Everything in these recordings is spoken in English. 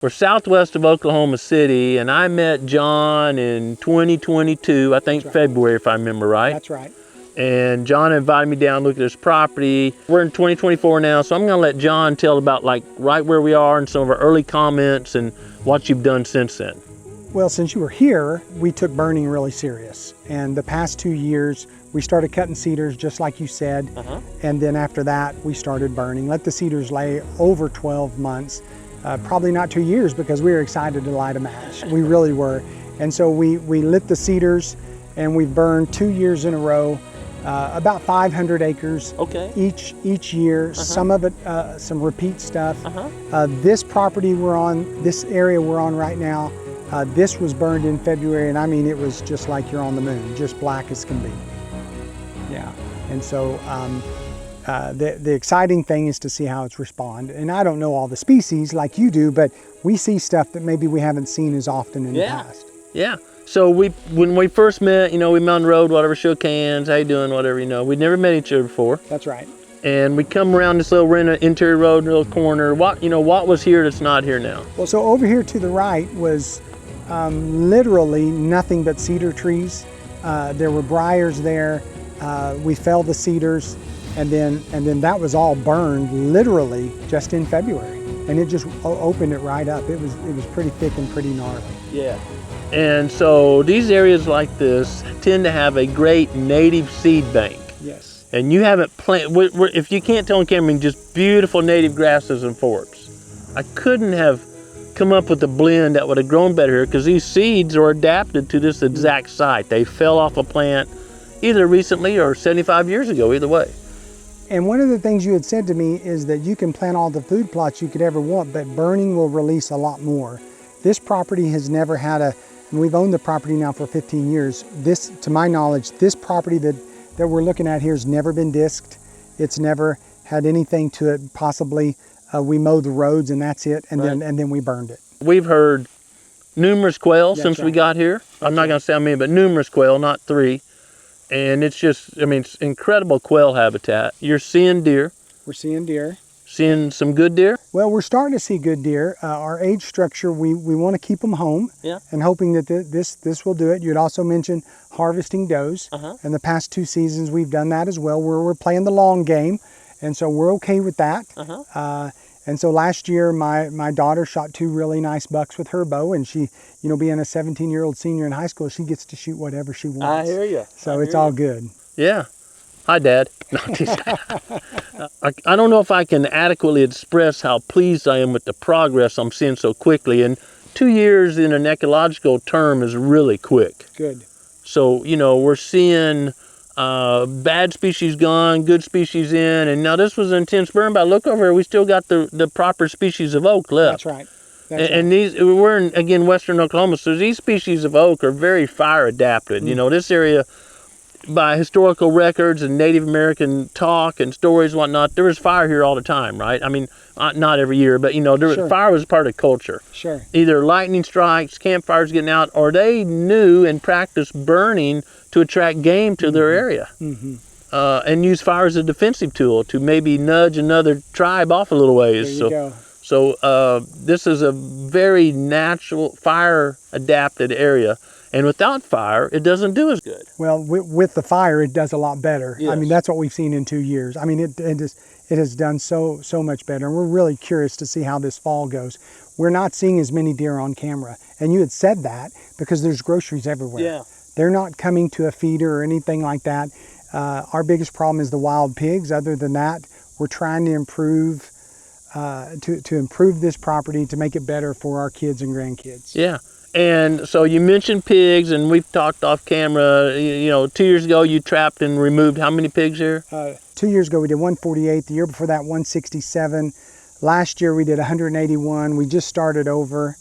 We're southwest of Oklahoma City, and I met John in 2022, I think February, if I remember right. That's right. And John invited me down to look at his property. We're in 2024 now, so I'm gonna let John tell about like right where we are and some of our early comments and what you've done since then. Well, since you were here, we took burning really serious. And the past 2 years, we started cutting cedars just like you said. And then after that, we started burning. Let the cedars lay over 12 months. Probably not 2 years, because we were excited to light a match. We really were. And so we lit the cedars, and we've burned 2 years in a row, about 500 acres each year. Some of it, some repeat stuff. This property we're on, this area we're on right now, this was burned in February, and I mean, it was just like you're on the moon, just black as can be. Yeah, and so the exciting thing is to see how it's respond. And I don't know all the species like you do, but we see stuff that maybe we haven't seen as often in the past. Yeah. So when we first met, you know, we met on the road, whatever, shook hands, how you doing, whatever, you know. We'd never met each other before. That's right. And we come around this little interior road, little corner. What was here that's not here now? Well, so over here to the right was literally nothing but cedar trees. There were briars there. We felled the cedars. And then that was all burned literally just in February, and it just opened it right up. It was pretty thick and pretty gnarly. Yeah. And so these areas like this tend to have a great native seed bank. Yes. And you haven't planted, if you can't tell on camera, just beautiful native grasses and forbs. I couldn't have come up with a blend that would have grown better here, because these seeds are adapted to this exact site. They fell off a plant either recently or 75 years ago, either way. And one of the things you had said to me is that you can plant all the food plots you could ever want, but burning will release a lot more. This property has never had and we've owned the property now for 15 years. This, to my knowledge, this property that we're looking at here has never been disked. It's never had anything to it. Possibly we mowed the roads and that's it, and then we burned it. We've heard numerous quail since we got here. I'm not gonna say how many, but numerous quail, not 3. And it's just, I mean, it's incredible quail habitat. You're seeing deer. We're seeing deer. Seeing some good deer? Well, we're starting to see good deer. Our age structure, we want to keep them home, and hoping that this will do it. You had also mentioned harvesting does. In the past 2 seasons, we've done that as well. We're playing the long game, and so we're okay with that. And so last year, my daughter shot 2 really nice bucks with her bow, and she, you know, being a 17-year-old senior in high school, she gets to shoot whatever she wants. I hear you. So it's all good. Yeah. Hi, Dad. I don't know if I can adequately express how pleased I am with the progress I'm seeing so quickly. And 2 years in an ecological term is really quick. Good. So, you know, we're seeing bad species gone, good species in, and now this was an intense burn, but look over here, we still got the proper species of oak left. That's right. And these, we're in, again, western Oklahoma, so these species of oak are very fire adapted. You know, this area, by historical records and Native American talk and stories and whatnot, there was fire here all the time, right? I mean, not every year, but you know, fire was part of culture. Sure. Either lightning strikes, campfires getting out, or they knew and practiced burning to attract game to their area. And use fire as a defensive tool to maybe nudge another tribe off a little ways. There you go. So this is a very natural fire adapted area. And without fire, it doesn't do as good. Well, with the fire, it does a lot better. Yes. I mean, that's what we've seen in 2 years. I mean, it has done so much better. And we're really curious to see how this fall goes. We're not seeing as many deer on camera. And you had said that because there's groceries everywhere. Yeah. They're not coming to a feeder or anything like that. Our biggest problem is the wild pigs. Other than that, we're trying to improve to improve this property to make it better for our kids and grandkids. Yeah. And so you mentioned pigs, and we've talked off camera. You know, 2 years ago you trapped and removed how many pigs here? 2 years ago we did 148. The year before that 167. Last year we did 181. We just started over,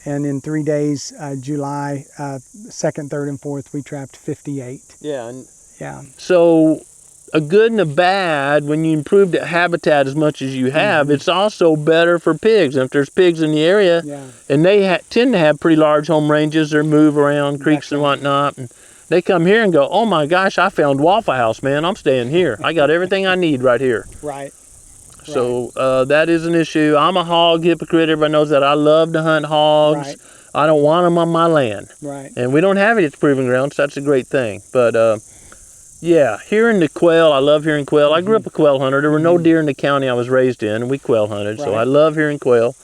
and in 3 days, July 2nd, 3rd, and 4th, we trapped 58. Yeah. Yeah. So a good and a bad, when you improve the habitat as much as you have, it's also better for pigs. And if there's pigs in the area, and they tend to have pretty large home ranges, they move around creeks and whatnot, and they come here and go, oh my gosh, I found Waffle House, man, I'm staying here. I got everything I need right here. Right. So that is an issue. I'm a hog hypocrite. Everybody knows that. I love to hunt hogs. Right. I don't want them on my land. Right. And we don't have it at the proving grounds, so that's a great thing. But yeah, hearing the quail, I love hearing quail. I grew up a quail hunter. There were no deer in the county I was raised in, and we quail hunted. So I love hearing quail.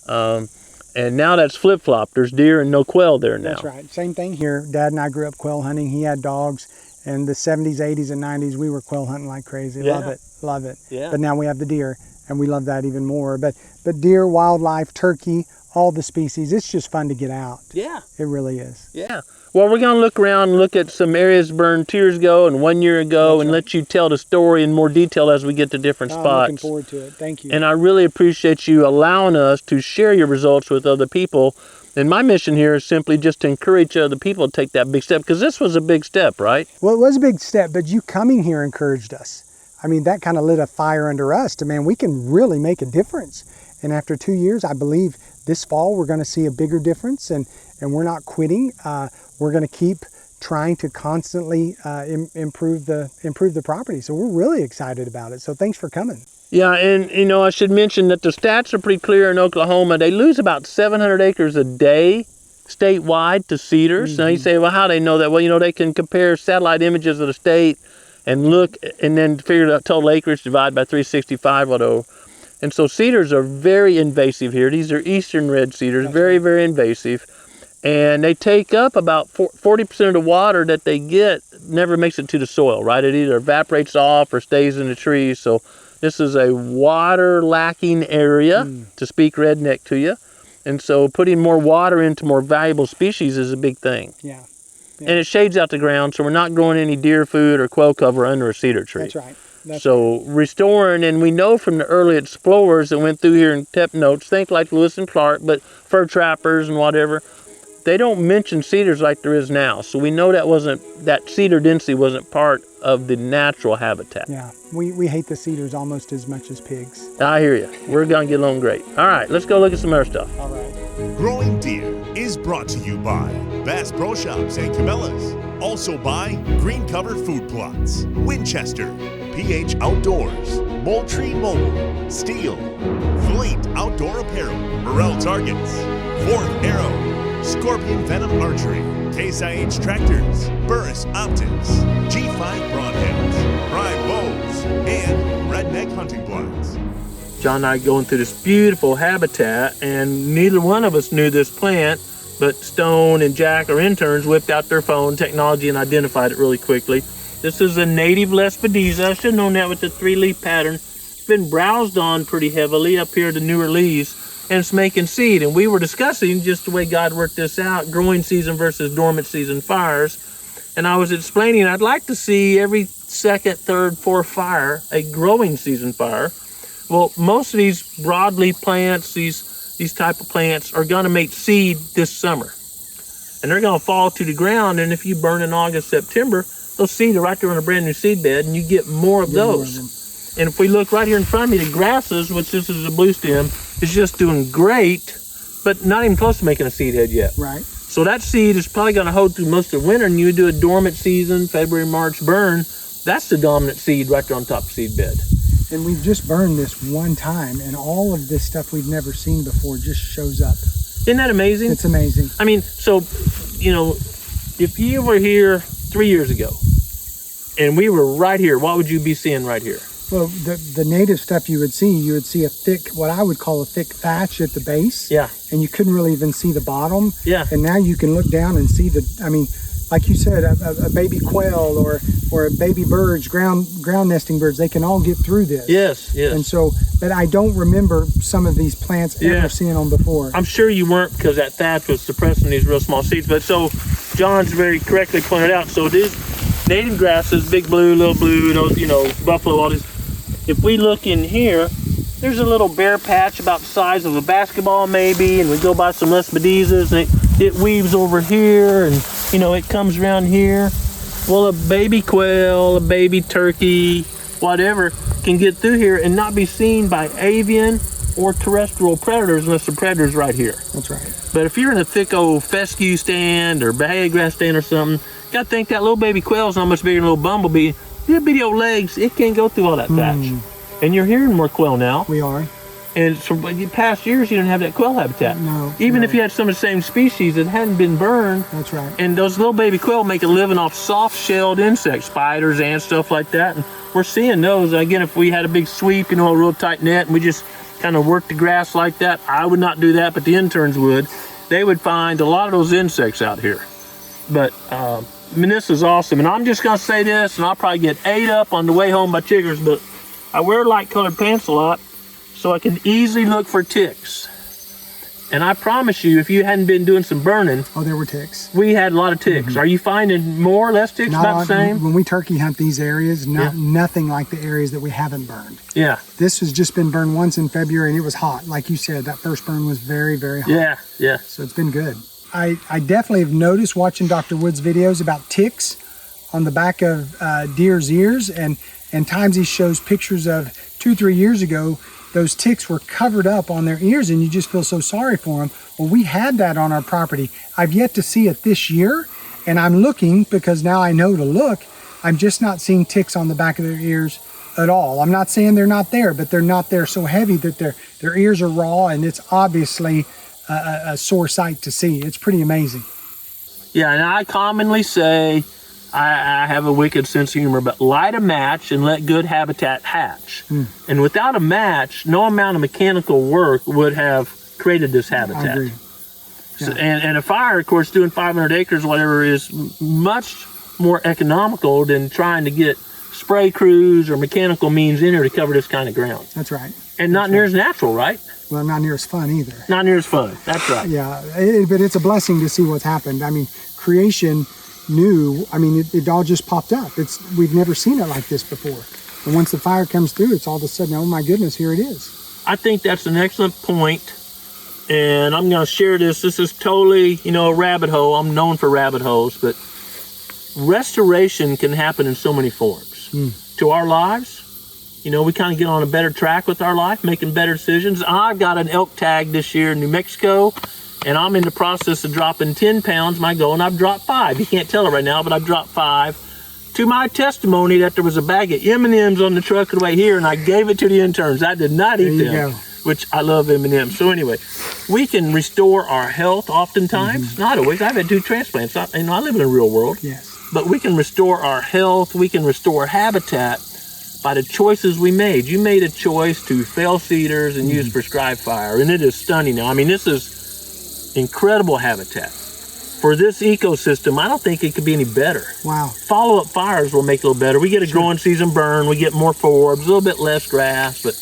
And now that's flip-flop. There's deer and no quail there now. That's right. Same thing here. Dad and I grew up quail hunting. He had dogs. In the 70s, 80s, and 90s, we were quail hunting like crazy. Yeah. Love it. Love it. Yeah. But now we have the deer, and we love that even more. But deer, wildlife, turkey, all the species, it's just fun to get out. Yeah. It really is. Yeah. Well, we're going to look around and look at some areas burned 2 years ago and 1 year ago, and let you tell the story in more detail as we get to different spots. I'm looking forward to it. Thank you. And I really appreciate you allowing us to share your results with other people. And my mission here is simply just to encourage other people to take that big step, because this was a big step, right? Well, it was a big step, but you coming here encouraged us. I mean, that kind of lit a fire under us to, man, we can really make a difference. And after 2 years, I believe this fall we're going to see a bigger difference, and we're not quitting. We're going to keep trying to constantly improve the property. So we're really excited about it. So thanks for coming. Yeah, and you know, I should mention that the stats are pretty clear in Oklahoma. They lose about 700 acres a day statewide to cedars. Now you say, well, how do they know that? Well, you know, they can compare satellite images of the state and look, and then figure out total acreage divided by 365, whatever. And so cedars are very invasive here. These are eastern red cedars, very, very invasive. And they take up about 40% of the water that they get never makes it to the soil, right? It either evaporates off or stays in the trees. So this is a water lacking area, to speak redneck to you. And so putting more water into more valuable species is a big thing. Yeah. And it shades out the ground, so we're not growing any deer food or quail cover under a cedar tree. That's right. So restoring, and we know from the early explorers that went through here and kept notes, think like Lewis and Clark, but fur trappers and whatever, they don't mention cedars like there is now. So we know that cedar density wasn't part of the natural habitat. Yeah, we hate the cedars almost as much as pigs. I hear you. We're gonna get along great. All right, let's go look at some other stuff. All right. Growing Deer is brought to you by Bass Pro Shops and Cabela's. Also by Green Cover Food Plots, Winchester, PH Outdoors, Moultrie Mobile, Steel, Fleet Outdoor Apparel, Morel Targets, Fourth Arrow, Scorpion Venom Archery, Case IH Tractors, Burris Optics, G5 Broadheads, Prime Bows, and Redneck Hunting Blinds. John and I going through this beautiful habitat, and neither one of us knew this plant, but Stone and Jack, our interns, whipped out their phone technology and identified it really quickly. This is a native Lespedeza. I should have known that with the 3-leaf pattern. It's been browsed on pretty heavily up here, the newer leaves, and it's making seed. And we were discussing just the way God worked this out, growing season versus dormant season fires. And I was explaining I'd like to see every second, third, fourth fire a growing season fire. Well, most of these broadleaf plants, these type of plants are going to make seed this summer. And they're going to fall to the ground, and if you burn in August, September, those seeds are right there on a brand new seed bed, and you get more of those. And if we look right here in front of me, the grasses, which this is a blue stem, is just doing great, but not even close to making a seed head yet. Right. So that seed is probably going to hold through most of the winter, and you do a dormant season, February, March burn, that's the dominant seed right there on top of the seed bed. And we've just burned this one time, and all of this stuff we've never seen before just shows up. Isn't that amazing? It's amazing. I mean, so, you know, if you were here 3 years ago, and we were right here, what would you be seeing right here? Well, the native stuff you would see a thick, what I would call a thick thatch at the base. Yeah. And you couldn't really even see the bottom. Yeah. And now you can look down and see like you said, a baby quail or a baby birds, ground nesting birds, they can all get through this. Yes, yes. And so, but I don't remember some of these plants ever seeing them before. I'm sure you weren't, because that thatch was suppressing these real small seeds. But so John's very correctly pointed out, so these native grasses, big blue, little blue, those, you know, buffalo, all these. If we look in here, there's a little bare patch about the size of a basketball maybe, and we go by some Lespedezas, and it weaves over here, and you know, it comes around here. Well, a baby quail, a baby turkey, whatever, can get through here and not be seen by avian or terrestrial predators unless the predator's right here. That's right. But if you're in a thick old fescue stand or Bahia grass stand or something, you gotta think that little baby quail's not much bigger than a little bumblebee. Little bitty old legs, it can't go through all that thatch. And you're hearing more quail now. We are. And so in past years, you didn't have that quail habitat. No. Even no. if you had some of the same species that hadn't been burned. That's right. And those little baby quail make a living off soft-shelled insects, spiders, ants, stuff like that. And we're seeing those. Again, if we had a big sweep, you know, a real tight net, and we just kind of worked the grass like that, I would not do that, but the interns would. They would find a lot of those insects out here. But, I mean, this is awesome. And I'm just going to say this, and I'll probably get ate up on the way home by chiggers, but I wear light-colored pants a lot, so I can easily look for ticks. And I promise you, if you hadn't been doing some burning, oh, there were ticks. We had a lot of ticks. Are you finding more or less ticks? About the same? When we turkey hunt these areas, nothing like the areas that we haven't burned. Yeah. This has just been burned once in February, and it was hot. Like you said, that first burn was very, very hot. Yeah, yeah. So it's been good. I definitely have noticed watching Dr. Wood's videos about ticks on the back of deer's ears, and times he shows pictures of 2-3 years ago, those ticks were covered up on their ears, and you just feel so sorry for them. Well, we had that on our property. I've yet to see it this year, and I'm looking because now I know to look. I'm just not seeing ticks on the back of their ears at all. I'm not saying they're not there, but they're not there so heavy that their ears are raw, and it's obviously a sore sight to see. It's pretty amazing. Yeah, and I commonly say, I have a wicked sense of humor, but light a match and let good habitat hatch. And without a match, no amount of mechanical work would have created this habitat. I agree. So, and a fire, of course, doing 500 acres or whatever is much more economical than trying to get spray crews or mechanical means in here to cover this kind of ground. That's right. And not near as natural, right? Well, not near as fun either. Not near as fun. That's right. Yeah, but it's a blessing to see what's happened. I mean, creation knew, I mean, it all just popped up. We've never seen it like this before. And once the fire comes through, it's all of a sudden, oh my goodness, here it is. I think that's an excellent point. And I'm going to share this. This is totally, you know, a rabbit hole. I'm known for rabbit holes, but restoration can happen in so many forms. To our lives, you know, we kind of get on a better track with our life, making better decisions. I've got an elk tag this year in New Mexico, and I'm in the process of dropping 10 pounds, my goal, and I've dropped 5. You can't tell it right now, but I've dropped 5. To my testimony that there was a bag of M&Ms on the truck on the way here, and I gave it to the interns. I did not eat them, which I love M&Ms. So anyway, we can restore our health oftentimes. Not always. I've had 2 transplants. I live in a real world. Yes. But we can restore our health. We can restore habitat by the choices we made. You made a choice to fell cedars and use prescribed fire, and it is stunning now. I mean, this is incredible habitat. For this ecosystem, I don't think it could be any better. Wow. Follow-up fires will make it a little better. We get a growing season burn. We get more forbs, a little bit less grass, but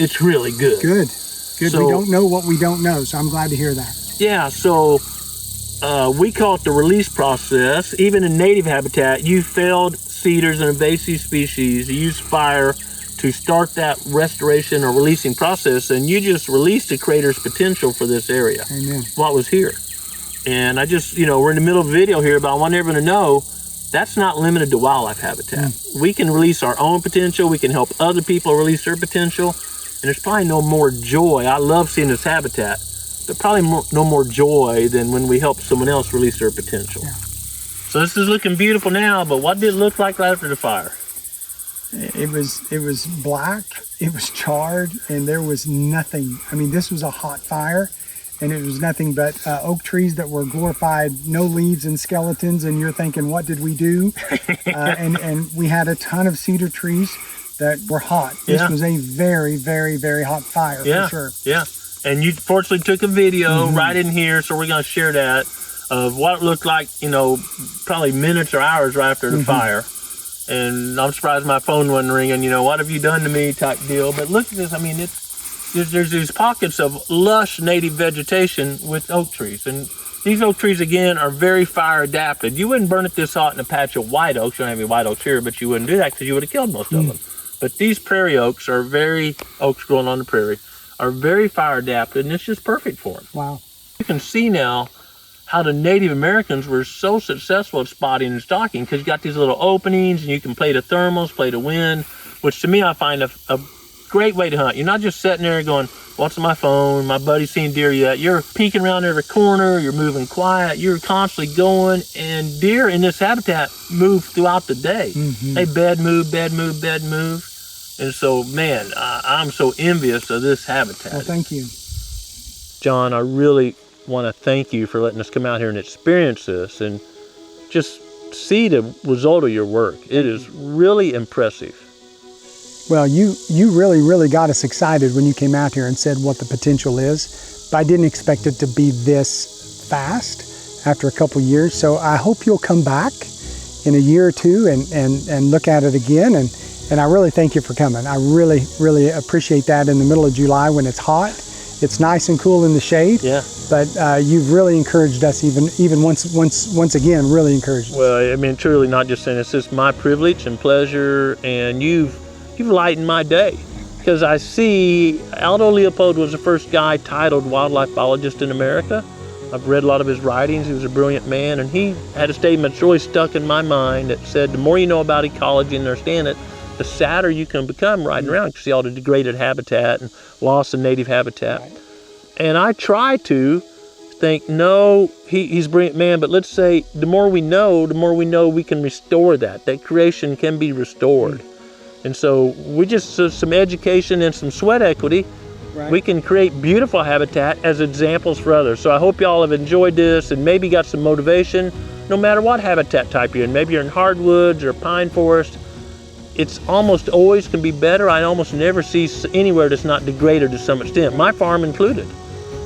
it's really good. Good. So, we don't know what we don't know, so I'm glad to hear that. Yeah, so we call it the release process. Even in native habitat, you felled cedars and invasive species. You use fire to start that restoration or releasing process, and you just released the crater's potential for this area. Amen. What was here. And I just, you know, we're in the middle of a video here, but I want everyone to know that's not limited to wildlife habitat. We can release our own potential. We can help other people release their potential. And there's probably no more joy. I love seeing this habitat, but probably no more joy than when we help someone else release their potential. Yeah. So this is looking beautiful now, but what did it look like right after the fire? It was black, it was charred, and there was nothing. I mean, this was a hot fire, and it was nothing but oak trees that were glorified, no leaves and skeletons, and you're thinking, what did we do? And we had a ton of cedar trees that were hot. This was a very, very, very hot fire, for sure. Yeah, and you fortunately took a video right in here, so we're going to share that, of what it looked like, you know, probably minutes or hours right after the fire. And I'm surprised my phone wasn't ringing, you know, what have you done to me type deal. But look at this, I mean, there's these pockets of lush native vegetation with oak trees. And these oak trees, again, are very fire adapted. You wouldn't burn it this hot in a patch of white oaks. You don't have any white oaks here, but you wouldn't do that because you would have killed most of them. But these prairie oaks oaks growing on the prairie, are very fire adapted, and it's just perfect for them. Wow. You can see now how the Native Americans were so successful at spotting and stalking, because you got these little openings and you can play the thermals, play the wind, which to me I find a great way to hunt. You're not just sitting there going, what's on my phone? My buddy's seen deer yet. You're peeking around every corner. You're moving quiet. You're constantly going. And deer in this habitat move throughout the day. They bed move, bed move, bed move. And so, man, I'm so envious of this habitat. Well, thank you. John, I really want to thank you for letting us come out here and experience this and just see the result of your work. It is really impressive. Well, you really got us excited when you came out here and said what the potential is. But I didn't expect it to be this fast after a couple years. So I hope you'll come back in a year or two and look at it again. And I really thank you for coming. I really appreciate that in the middle of July when it's hot. It's nice and cool in the shade. Yeah. But you've really encouraged us, even once again, really encouraged us. Well, I mean, truly not just saying this is my privilege and pleasure, and you've lightened my day. Because I see Aldo Leopold was the first guy titled wildlife biologist in America. I've read a lot of his writings. He was a brilliant man, and he had a statement that's really stuck in my mind that said, the more you know about ecology and understand it, the sadder you can become riding around. You see all the degraded habitat and loss of native habitat. Right. And I try to think, no, he's a brilliant man, but let's say the more we know we can restore that. That creation can be restored. And so we just, some education and some sweat equity, right, we can create beautiful habitat as examples for others. So I hope y'all have enjoyed this and maybe got some motivation, no matter what habitat type you're in. Maybe you're in hardwoods or pine forest. It's almost always can be better. I almost never see anywhere that's not degraded to some extent, my farm included.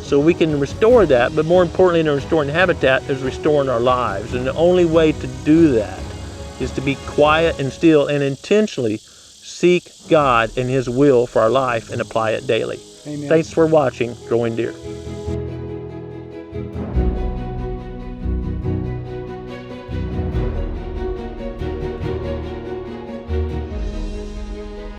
So we can restore that, but more importantly than restoring habitat is restoring our lives. And the only way to do that is to be quiet and still and intentionally seek God and His will for our life and apply it daily. Amen. Thanks for watching Growing Deer.